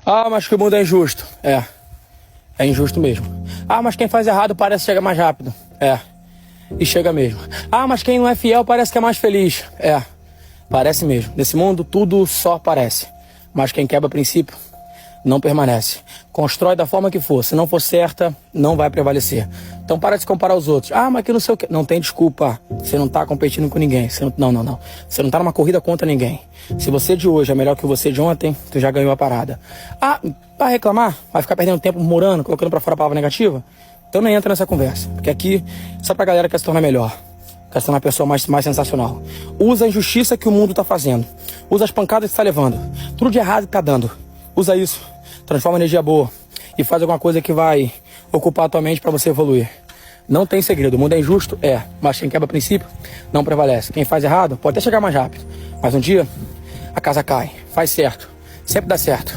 Ah, mas que o mundo é injusto. É injusto mesmo. Ah, mas quem faz errado parece que chega mais rápido. E chega mesmo. Ah, mas quem não é fiel parece que é mais feliz. Parece mesmo. Nesse mundo tudo só parece. Mas quem quebra princípio não permanece. Constrói da forma que for. Se não for certa, não vai prevalecer. Então para de se comparar aos outros. Ah, mas que não sei o que. Não tem desculpa. Você não tá competindo com ninguém. Não. Você não tá numa corrida contra ninguém. Se você de hoje é melhor que você de ontem, tu já ganhou a parada. Ah, vai reclamar? Vai ficar perdendo tempo murando, colocando pra fora a palavra negativa? Então nem entra nessa conversa. Porque aqui, só pra galera que quer se tornar melhor. Quer se tornar uma pessoa mais sensacional. Usa a injustiça que o mundo tá fazendo. Usa as pancadas que tá levando. Tudo de errado que tá dando. Usa isso. Transforma energia boa. E faz alguma coisa que vai ocupar a tua mente pra você evoluir. Não tem segredo. O mundo é injusto? Mas quem quebra princípio não prevalece. Quem faz errado pode até chegar mais rápido. Mas um dia a casa cai. Faz certo. Sempre dá certo.